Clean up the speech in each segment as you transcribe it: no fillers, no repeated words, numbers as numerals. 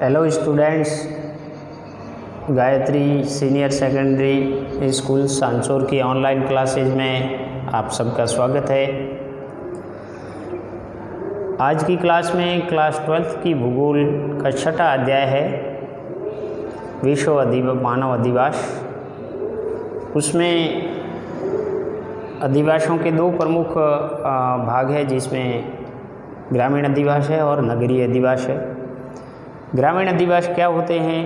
Hello students, Gayatri senior secondary school Sanchore की online classes में आप सबका स्वागत है। आज की क्लास में क्लास 12th की भूगोल का छठा अध्याय है विश्व मानव अधिवास। उसमें अधिवासों के दो प्रमुख भाग है, जिसमें ग्रामीण अधिवास है और नगरीय अधिवास है। ग्रामीण अधिवास क्या होते हैं,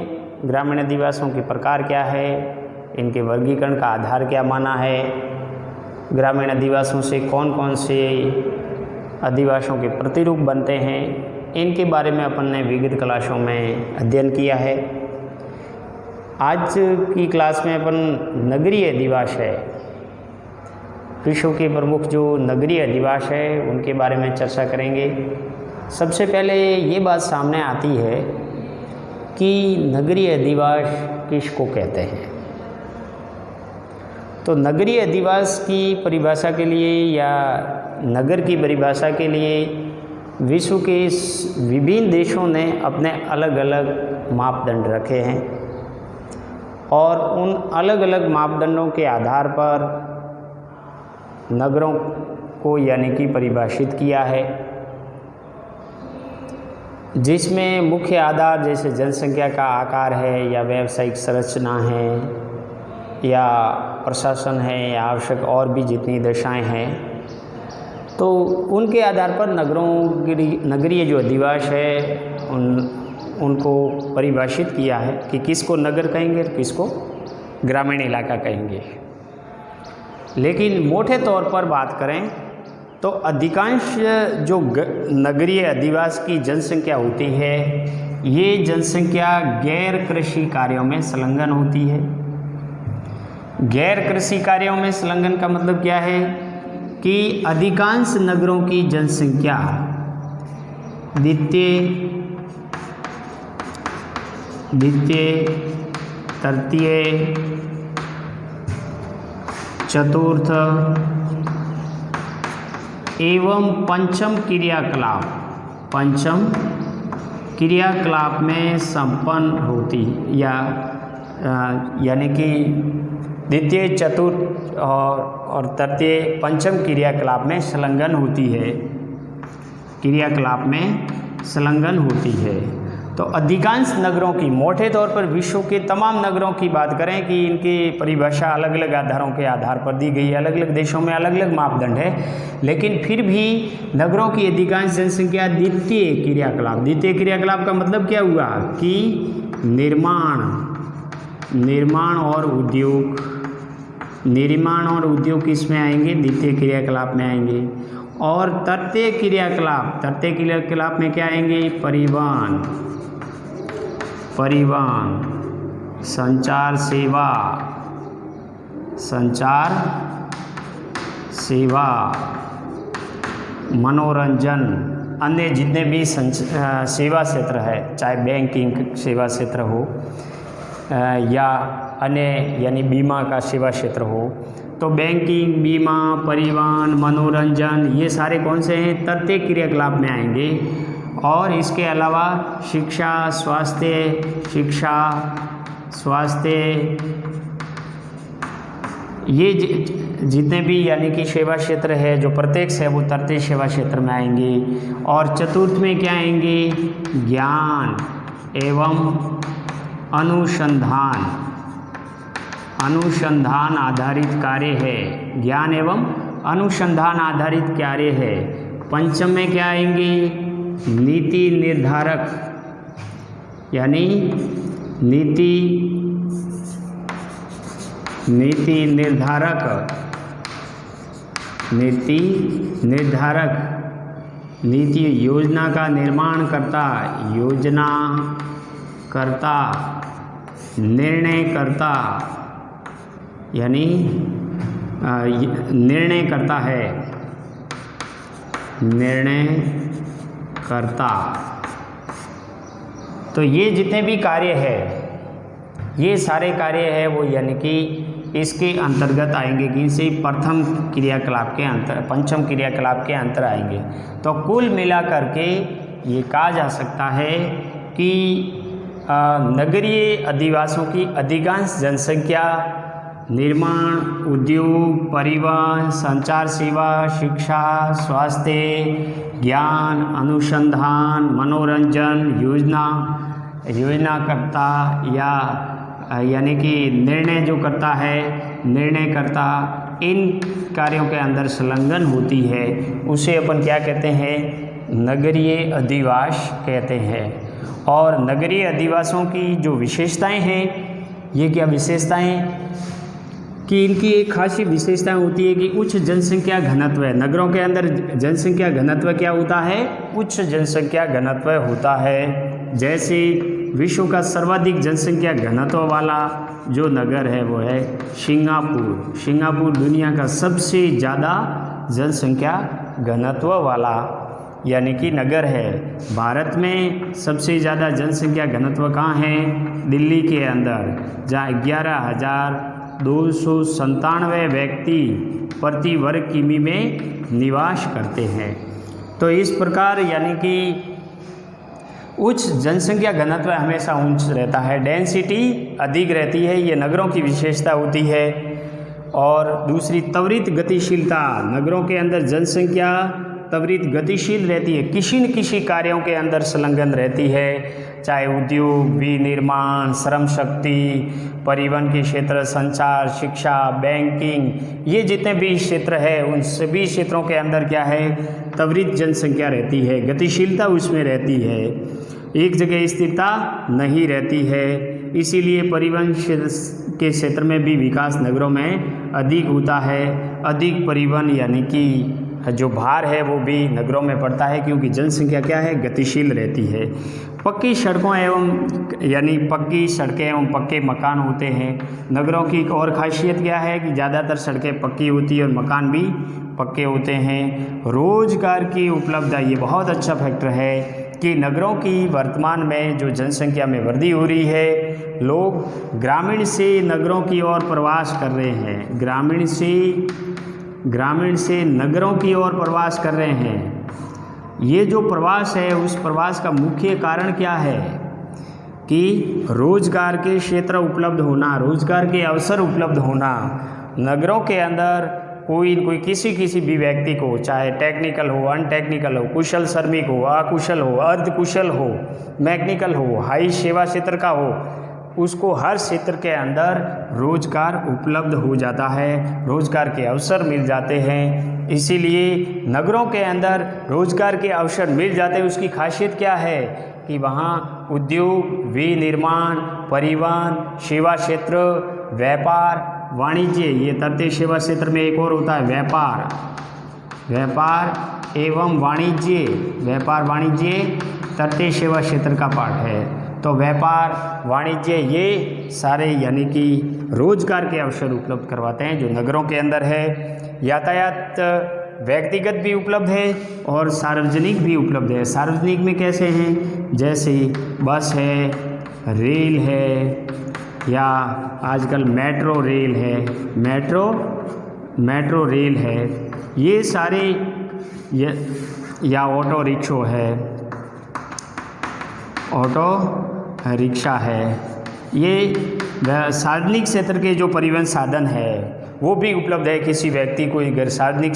ग्रामीण अधिवासों के प्रकार क्या है, इनके वर्गीकरण का आधार क्या माना है, ग्रामीण अधिवासों से कौन कौन से अधिवासों के प्रतिरूप बनते हैं, इनके बारे में अपन ने विगत क्लासों में अध्ययन किया है। आज की क्लास में अपन नगरीय अधिवास है, विश्व के प्रमुख जो नगरीय अधिवास है उनके बारे में चर्चा करेंगे। सबसे पहले ये बात सामने आती है कि नगरीय अधिवास किसको कहते हैं। तो नगरीय अधिवास की परिभाषा के लिए या नगर की परिभाषा के लिए विश्व के विभिन्न देशों ने अपने अलग अलग मापदंड रखे हैं और उन अलग अलग मापदंडों के आधार पर नगरों को यानी कि परिभाषित किया है, जिसमें मुख्य आधार जैसे जनसंख्या का आकार है या व्यावसायिक संरचना है या प्रशासन है या आवश्यक और भी जितनी दशाएं हैं, तो उनके आधार पर नगरीय जो अधिवास है उनको परिभाषित किया है कि किसको नगर कहेंगे और किसको ग्रामीण इलाका कहेंगे। लेकिन मोटे तौर पर बात करें तो अधिकांश जो नगरीय अधिवास की जनसंख्या होती है, ये जनसंख्या गैर कृषि कार्यों में संलग्न होती है। गैर कृषि कार्यों में संलग्न का मतलब क्या है कि अधिकांश नगरों की जनसंख्या द्वितीय, तृतीय, चतुर्थ एवं पंचम क्रियाकलाप में संपन्न होती यानी कि द्वितीय, चतुर्थ और तृतीय, पंचम क्रियाकलाप में संलग्न होती है, क्रियाकलाप में संलग्न होती है। तो अधिकांश नगरों की, मोटे तौर पर विश्व के तमाम नगरों की बात करें कि इनकी परिभाषा अलग अलग आधारों के आधार पर दी गई है, अलग अलग देशों में अलग अलग मापदंड है, लेकिन फिर भी नगरों की अधिकांश जनसंख्या द्वितीय क्रियाकलाप का मतलब क्या हुआ कि निर्माण और उद्योग किसमें आएंगे, द्वितीय क्रियाकलाप में आएंगे। और तृतीय क्रियाकलाप में क्या आएंगे, परिवहन, संचार सेवा, मनोरंजन, अन्य जितने भी सेवा क्षेत्र है, चाहे बैंकिंग सेवा क्षेत्र हो या अन्य यानी बीमा का सेवा क्षेत्र हो, तो बैंकिंग, बीमा, परिवहन, मनोरंजन, ये सारे कौन से हैं, तृतीय क्रियाकलाप में आएंगे। और इसके अलावा स्वास्थ्य ये जितने भी यानी कि सेवा क्षेत्र है जो प्रत्येक है वो तृतीय सेवा क्षेत्र में आएंगे। और चतुर्थ में क्या आएंगे, ज्ञान एवं अनुसंधान आधारित कार्य है, ज्ञान एवं अनुसंधान आधारित कार्य है। पंचम में क्या आएंगे, नीति निर्धारक, नीति योजना का निर्माण करता, निर्णयकर्ता यानी निर्णयकर्ता है, निर्णयकर्ता। तो ये जितने भी कार्य है, ये सारे कार्य है वो यानी कि इसके अंतर्गत आएंगे, कि इनसे प्रथम क्रियाकलाप के अंतर, पंचम क्रियाकलाप के अंतर आएंगे। तो कुल मिलाकर के ये कहा जा सकता है कि नगरीय अधिवासियों की अधिकांश जनसंख्या निर्माण, उद्योग, परिवहन, संचार सेवा, शिक्षा, स्वास्थ्य, ज्ञान, अनुसंधान, मनोरंजन, योजनाकर्ता या यानी कि निर्णय जो करता है, निर्णयकर्ता, इन कार्यों के अंदर संलग्न होती है, उसे अपन क्या कहते हैं? नगरीय अधिवास कहते हैं। और नगरीय अधिवासियों की जो विशेषताएं हैं, ये क्या विशेषताएं कि इनकी एक खासी विशेषता होती है कि उच्च जनसंख्या घनत्व है। नगरों के अंदर जनसंख्या घनत्व क्या होता है? उच्च जनसंख्या घनत्व होता है। जैसे विश्व का सर्वाधिक जनसंख्या घनत्व वाला जो नगर है वो है सिंगापुर। सिंगापुर दुनिया का सबसे ज़्यादा जनसंख्या घनत्व वाला यानी कि नगर है। भारत में सबसे ज़्यादा जनसंख्या घनत्व कहाँ है? दिल्ली के अंदर, जहाँ 11,297 व्यक्ति प्रति वर्ग किमी में निवास करते हैं। तो इस प्रकार यानी कि उच्च जनसंख्या घनत्व हमेशा उच्च रहता है, डेंसिटी अधिक रहती है, ये नगरों की विशेषता होती है। और दूसरी त्वरित गतिशीलता, नगरों के अंदर जनसंख्या त्वरित गतिशील रहती है, किसी न किसी कार्यों के अंदर संलग्न रहती है, चाहे उद्योग, विनिर्माण, श्रम शक्ति, परिवहन के क्षेत्र, संचार, शिक्षा, बैंकिंग, ये जितने भी क्षेत्र है उन सभी क्षेत्रों के अंदर क्या है? त्वरित जनसंख्या रहती है, गतिशीलता उसमें रहती है, एक जगह स्थिरता नहीं रहती है। इसीलिए परिवहन के क्षेत्र में भी विकास नगरों में अधिक होता है। अधिक परिवहन यानी कि जो भार है वो भी नगरों में पड़ता है, क्योंकि जनसंख्या क्या है? गतिशील रहती है। पक्की सड़कों एवं यानी पक्की सड़कें एवं पक्के मकान होते हैं। नगरों की एक और खासियत क्या है कि ज़्यादातर सड़कें पक्की होती है और मकान भी पक्के होते हैं। रोजगार की उपलब्धता, ये बहुत अच्छा फैक्टर है कि नगरों की वर्तमान में जो जनसंख्या में वृद्धि हो रही है, लोग ग्रामीण से नगरों की ओर प्रवास कर रहे हैं, ग्रामीण से नगरों की ओर प्रवास कर रहे हैं। ये जो प्रवास है, उस प्रवास का मुख्य कारण क्या है कि रोजगार के क्षेत्र उपलब्ध होना, रोजगार के अवसर उपलब्ध होना। नगरों के अंदर कोई किसी भी व्यक्ति को, चाहे टेक्निकल हो, अनटेक्निकल हो, कुशल श्रमिक हो, अकुशल हो, अर्धकुशल हो, मैकेनिकल हो, हाई सेवा क्षेत्र का हो, उसको हर क्षेत्र के अंदर रोजगार उपलब्ध हो जाता है, रोजगार के अवसर मिल जाते हैं। इसीलिए नगरों के अंदर रोजगार के अवसर मिल जाते हैं। उसकी खासियत क्या है कि वहाँ उद्योग, विनिर्माण, परिवहन, सेवा क्षेत्र, व्यापार, वाणिज्य, ये तृतीय सेवा क्षेत्र में एक और होता है व्यापार एवं वाणिज्य, व्यापार वाणिज्य तृतीय सेवा क्षेत्र का पार्ट है। तो व्यापार, वाणिज्य, ये सारे यानी कि रोजगार के अवसर उपलब्ध करवाते हैं जो नगरों के अंदर है। यातायात व्यक्तिगत भी उपलब्ध है और सार्वजनिक भी उपलब्ध है। सार्वजनिक में कैसे हैं? जैसे बस है, रेल है, या आजकल मेट्रो रेल है, मेट्रो रेल है, ये सारे या ऑटो रिक्शो है, ऑटो रिक्शा है। ये सार्वजनिक क्षेत्र के जो परिवहन साधन है वो भी उपलब्ध है। किसी व्यक्ति को अगर सार्वजनिक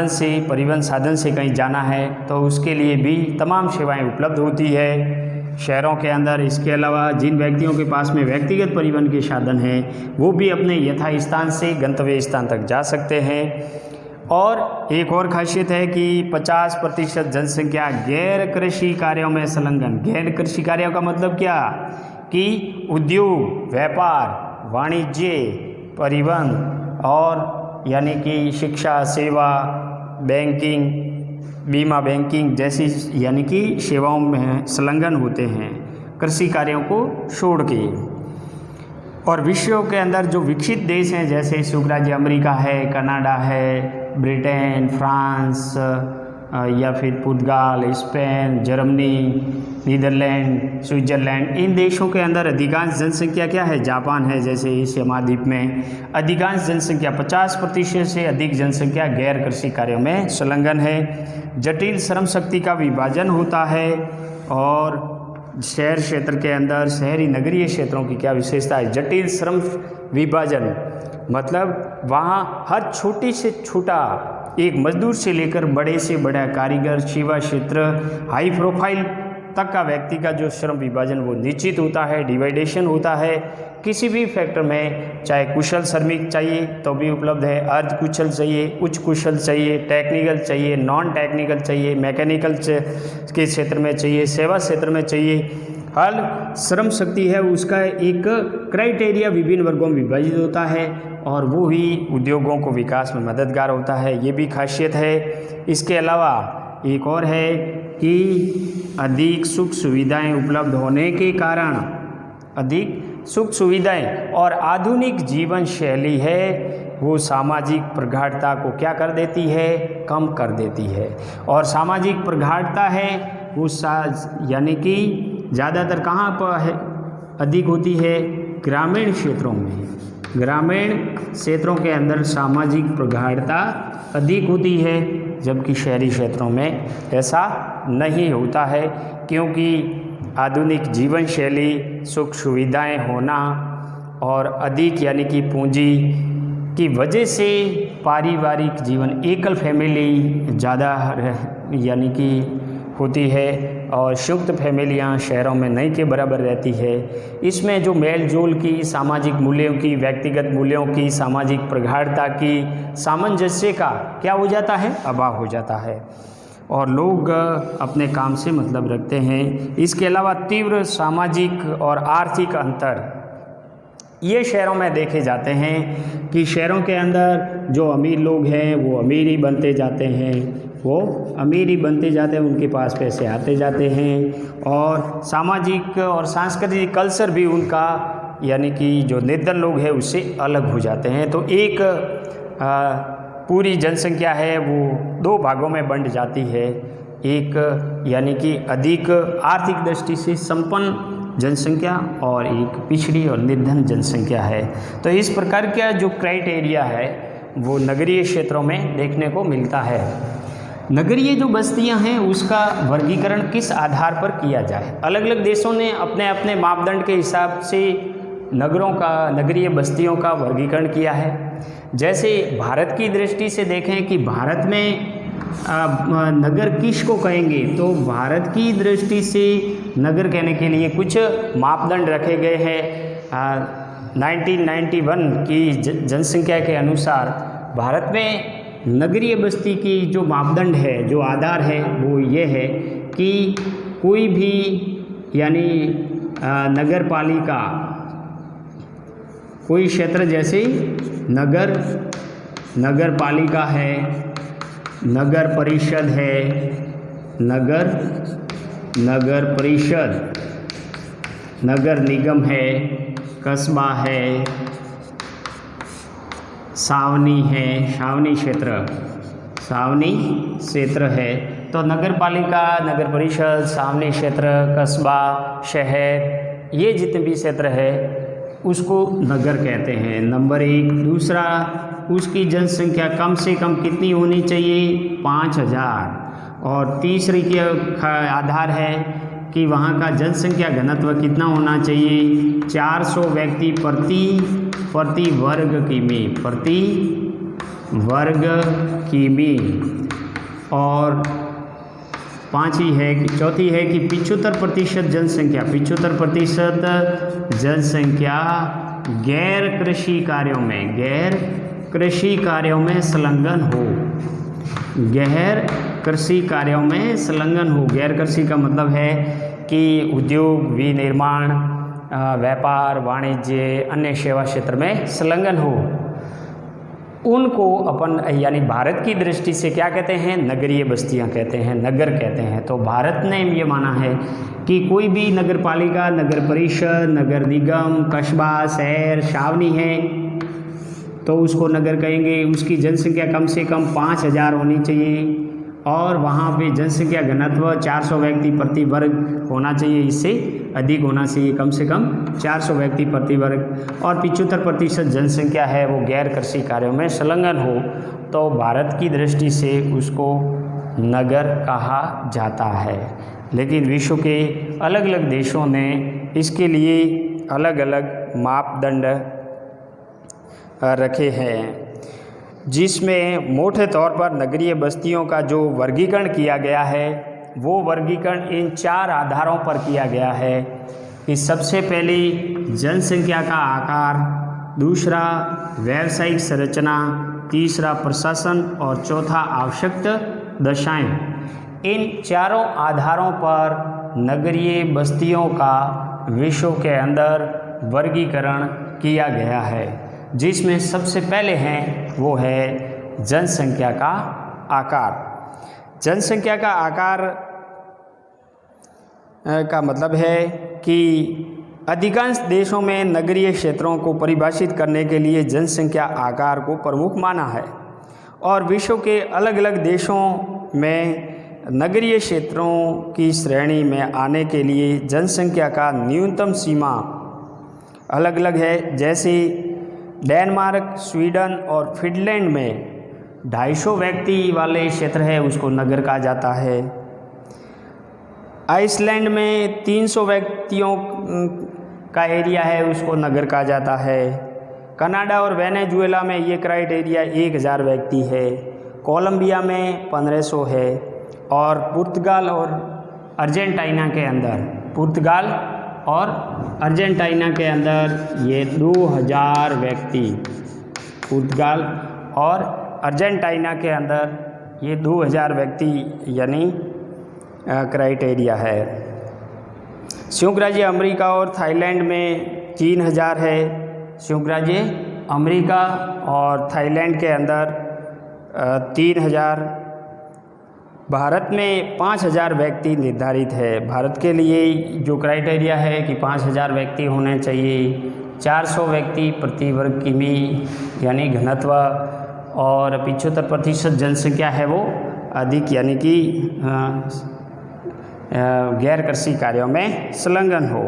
से परिवहन साधन से कहीं जाना है तो उसके लिए भी तमाम सेवाएं उपलब्ध होती है शहरों के अंदर। इसके अलावा जिन व्यक्तियों के पास में व्यक्तिगत परिवहन के साधन हैं वो भी अपने यथा स्थान से गंतव्य स्थान तक जा सकते हैं। और एक और खासियत है कि 50% जनसंख्या गैर कृषि कार्यों में संलग्न। गैर कृषि कार्यों का मतलब क्या कि उद्योग, व्यापार, वाणिज्य, परिवहन और यानी कि शिक्षा, सेवा, बैंकिंग, बीमा, बैंकिंग जैसी यानी कि सेवाओं में संलग्न होते हैं कृषि कार्यों को छोड़ के। और विश्व के अंदर जो विकसित देश हैं जैसे संयुक्त राज्य अमेरिका है, कनाडा है, ब्रिटेन, फ्रांस या फिर पुर्तगाल, स्पेन, जर्मनी, नीदरलैंड, स्विट्ज़रलैंड, इन देशों के अंदर अधिकांश जनसंख्या क्या है? जापान है जैसे एशिया महाद्वीप में अधिकांश जनसंख्या 50% से अधिक जनसंख्या गैर कृषि कार्यों में संलग्न है। जटिल श्रम शक्ति का विभाजन होता है और शहर क्षेत्र के अंदर शहरी नगरीय क्षेत्रों की क्या विशेषता है? जटिल श्रम विभाजन, मतलब वहाँ हर छोटी से छोटा एक मजदूर से लेकर बड़े से बड़ा कारीगर, सेवा क्षेत्र, हाई प्रोफाइल तक का व्यक्ति का जो श्रम विभाजन वो निश्चित होता है, डिवाइडेशन होता है। किसी भी फैक्टर में चाहे कुशल श्रमिक चाहिए तो भी उपलब्ध है, अर्ध कुशल चाहिए, उच्च कुशल चाहिए, टेक्निकल चाहिए, नॉन टेक्निकल चाहिए, मैकेनिकल के क्षेत्र में चाहिए, सेवा क्षेत्र में चाहिए। हर श्रम शक्ति है उसका एक क्राइटेरिया विभिन्न वर्गों में विभाजित होता है और वो ही उद्योगों को विकास में मददगार होता है, ये भी खासियत है। इसके अलावा एक और है कि अधिक सुख सुविधाएं उपलब्ध होने के कारण, अधिक सुख सुविधाएं और आधुनिक जीवन शैली है वो सामाजिक प्रगाढ़ता को क्या कर देती है? कम कर देती है। और सामाजिक प्रगाढ़ता है वो यानी कि ज़्यादातर कहाँ पर है अधिक होती है? ग्रामीण क्षेत्रों में। ग्रामीण क्षेत्रों के अंदर सामाजिक प्रगाढ़ता अधिक होती है, जबकि शहरी क्षेत्रों में ऐसा नहीं होता है, क्योंकि आधुनिक जीवन शैली, सुख सुविधाएं होना और अधिक यानी कि पूंजी की वजह से पारिवारिक जीवन, एकल फैमिली ज़्यादा यानी कि होती है और संयुक्त फैमिलियाँ शहरों में नहीं के बराबर रहती है। इसमें जो मेल जोल की, सामाजिक मूल्यों की, व्यक्तिगत मूल्यों की, सामाजिक प्रगाढ़ता की, सामंजस्य का क्या हो जाता है? अभाव हो जाता है और लोग अपने काम से मतलब रखते हैं। इसके अलावा तीव्र सामाजिक और आर्थिक अंतर ये शहरों में देखे जाते हैं कि शहरों के अंदर जो अमीर लोग हैं वो अमीर ही बनते जाते हैं, वो अमीर ही बनते जाते हैं, उनके पास पैसे आते जाते हैं और सामाजिक और सांस्कृतिक कल्चर भी उनका यानी कि जो निर्धन लोग हैं उससे अलग हो जाते हैं। तो एक पूरी जनसंख्या है वो दो भागों में बंट जाती है, एक यानी कि अधिक आर्थिक दृष्टि से संपन्न जनसंख्या और एक पिछड़ी और निर्धन जनसंख्या है। तो इस प्रकार का जो क्राइटेरिया है वो नगरीय क्षेत्रों में देखने को मिलता है। नगरीय जो बस्तियां हैं उसका वर्गीकरण किस आधार पर किया जाए? अलग अलग देशों ने अपने अपने मापदंड के हिसाब से नगरों का, नगरीय बस्तियों का वर्गीकरण किया है। जैसे भारत की दृष्टि से देखें कि भारत में नगर किसको कहेंगे, तो भारत की दृष्टि से नगर कहने के लिए कुछ मापदंड रखे गए हैं। 1991 की जनसंख्या के अनुसार भारत में नगरीय बस्ती की जो मापदंड है, जो आधार है, वो ये है कि कोई भी यानी नगर पालिका, कोई क्षेत्र जैसे नगर पालिका है, नगर परिषद है, नगर परिषद, नगर निगम है, कस्बा है, सावनी है, सावनी क्षेत्र है। तो नगर पालिका, नगर परिषद, सावनी क्षेत्र, कस्बा, शहर, ये जितने भी क्षेत्र है उसको नगर कहते हैं, नंबर एक। दूसरा, उसकी जनसंख्या कम से कम कितनी होनी चाहिए? 5000। और तीसरी के आधार है कि वहाँ का जनसंख्या घनत्व कितना होना चाहिए? 400 व्यक्ति प्रति वर्ग किमी। और चौथी है कि 75% जनसंख्या गैर कृषि कार्यों में संलग्न हो। गैर कृषि कार्यों में संलग्न हो। गैर कृषि का मतलब है कि उद्योग, विनिर्माण, व्यापार, वाणिज्य, अन्य सेवा क्षेत्र में संलग्न हो। उनको अपन यानी भारत की दृष्टि से क्या कहते हैं? नगरीय बस्तियां कहते हैं, नगर कहते हैं। तो भारत ने ये माना है कि कोई भी नगर पालिका, नगर परिषद, नगर निगम, कस्बा, शहर, छावनी है तो उसको नगर कहेंगे। उसकी जनसंख्या कम से कम 5000 होनी चाहिए और वहाँ पे जनसंख्या घनत्व 400 व्यक्ति प्रति वर्ग होना चाहिए, इससे अधिक होना चाहिए, कम से कम 400 व्यक्ति प्रति वर्ग। और 75% जनसंख्या है वो गैर कृषि कार्यों में संलग्न हो। तो भारत की दृष्टि से उसको नगर कहा जाता है। लेकिन विश्व के अलग अलग देशों ने इसके लिए अलग अलग मापदंड रखे हैं, जिसमें मोटे तौर पर नगरीय बस्तियों का जो वर्गीकरण किया गया है वो वर्गीकरण इन 4 आधारों पर किया गया है कि सबसे पहली जनसंख्या का आकार, दूसरा व्यावसायिक संरचना, तीसरा प्रशासन और चौथा आवश्यक दशाएं। इन चारों आधारों पर नगरीय बस्तियों का विश्व के अंदर वर्गीकरण किया गया है, जिसमें सबसे पहले हैं वो है जनसंख्या का आकार। जनसंख्या का आकार का मतलब है कि अधिकांश देशों में नगरीय क्षेत्रों को परिभाषित करने के लिए जनसंख्या आकार को प्रमुख माना है और विश्व के अलग अलग देशों में नगरीय क्षेत्रों की श्रेणी में आने के लिए जनसंख्या का न्यूनतम सीमा अलग अलग है। जैसे डेनमार्क, स्वीडन और फिनलैंड में 250 व्यक्ति वाले क्षेत्र है उसको नगर कहा जाता है। आइसलैंड में 300 व्यक्तियों का एरिया है उसको नगर कहा जाता है। कनाडा और वेनेजुएला में ये क्राइटेरिया 1000 व्यक्ति है। कोलंबिया में 1500 है और पुर्तगाल और अर्जेंटीना के अंदर ये 2000 व्यक्ति, पुर्तगाल और अर्जेंटीना के अंदर ये 2000 व्यक्ति यानी क्राइटेरिया है। संयुक्त राज्य अमेरिका और थाईलैंड में 3000 है। संयुक्त राज्य अमेरिका और थाईलैंड के अंदर 3000। भारत में 5000 व्यक्ति निर्धारित है। भारत के लिए जो क्राइटेरिया है कि 5000 व्यक्ति होने चाहिए, 400 व्यक्ति प्रति वर्ग किमी यानी घनत्व और 75% जनसंख्या है वो अधिक यानी कि गैर कृषि कार्यों में संलग्न हो।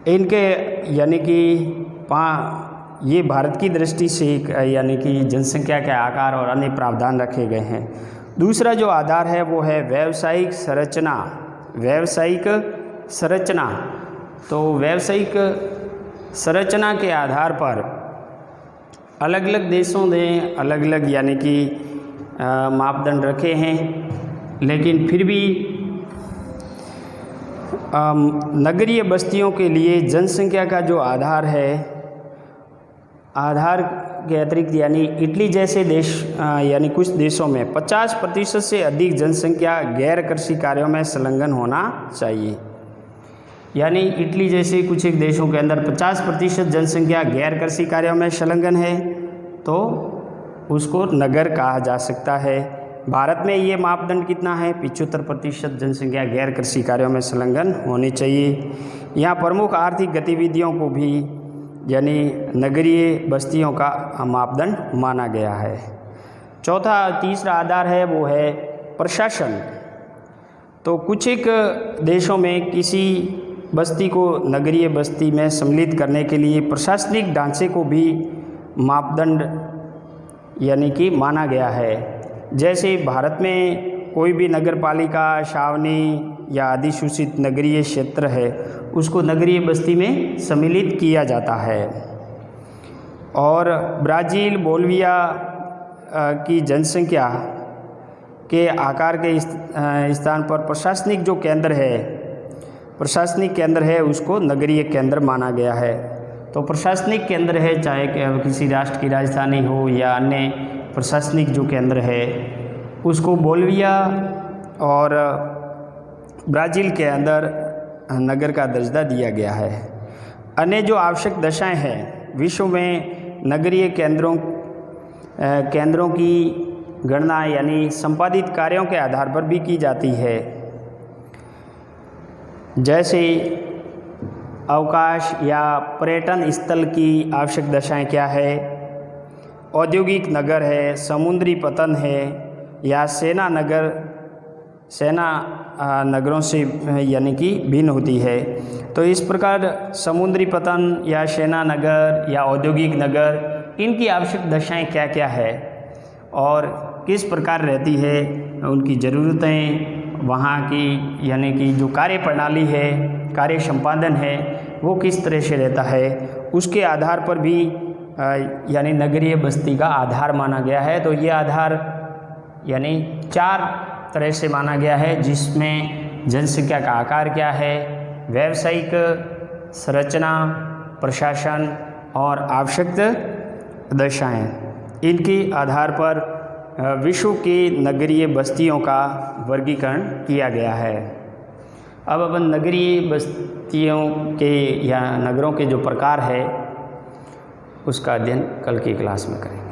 इनके यानी कि ये भारत की दृष्टि से यानी कि जनसंख्या के आकार और अन्य प्रावधान रखे गए हैं। दूसरा जो आधार है वो है व्यावसायिक संरचना। तो व्यावसायिक संरचना के आधार पर अलग अलग देशों ने अलग अलग यानी कि मापदंड रखे हैं, लेकिन फिर भी नगरीय बस्तियों के लिए जनसंख्या का जो आधार है, आधार के अतिरिक्त यानी इटली जैसे देश यानी कुछ देशों में 50% से अधिक जनसंख्या गैर कृषि कार्यों में संलग्न होना चाहिए। यानी इटली जैसे कुछ एक देशों के अंदर 50% जनसंख्या गैर कृषि कार्यों में संलग्न है तो उसको नगर कहा जा सकता है। भारत में ये मापदंड कितना है? 75% जनसंख्या गैर कृषि कार्यों में संलग्न होनी चाहिए। यहाँ प्रमुख आर्थिक गतिविधियों को भी यानी नगरीय बस्तियों का मापदंड माना गया है। तीसरा आधार है वो है प्रशासन। तो कुछ एक देशों में किसी बस्ती को नगरीय बस्ती में सम्मिलित करने के लिए प्रशासनिक ढांचे को भी मापदंड यानी कि माना गया है। जैसे भारत में कोई भी नगरपालिका, छावनी या अधिसूचित नगरीय क्षेत्र है उसको नगरीय बस्ती में सम्मिलित किया जाता है। और ब्राज़ील, बोलिविया की जनसंख्या के आकार के स्थान पर प्रशासनिक केंद्र है उसको नगरीय केंद्र माना गया है। तो प्रशासनिक केंद्र है चाहे किसी राष्ट्र की राजधानी हो या अन्य प्रशासनिक जो केंद्र है उसको बोलिविया और ब्राज़ील के अंदर नगर का दर्जा दिया गया है। अन्य जो आवश्यक दशाएं हैं विश्व में नगरीय केंद्रों की गणना यानी संपादित कार्यों के आधार पर भी की जाती है। जैसे अवकाश या पर्यटन स्थल की आवश्यक दशाएं क्या है, औद्योगिक नगर है, समुद्री पतन है या सेना नगरों से यानी कि भिन्न होती है। तो इस प्रकार समुद्री पतन या सेना नगर या औद्योगिक नगर इनकी आवश्यक दशाएं क्या क्या है और किस प्रकार रहती है, उनकी ज़रूरतें, वहाँ की यानी कि जो कार्य प्रणाली है, कार्य संपादन है, वो किस तरह से रहता है, उसके आधार पर भी यानी नगरीय बस्ती का आधार माना गया है। तो ये आधार यानी 4 तरह से माना गया है, जिसमें जनसंख्या का आकार क्या है, व्यावसायिक संरचना, प्रशासन और आवश्यक दशाएं, इनके आधार पर विश्व की नगरीय बस्तियों का वर्गीकरण किया गया है। अब अपन नगरीय बस्तियों के या नगरों के जो प्रकार है उसका अध्ययन कल की क्लास में करेंगे।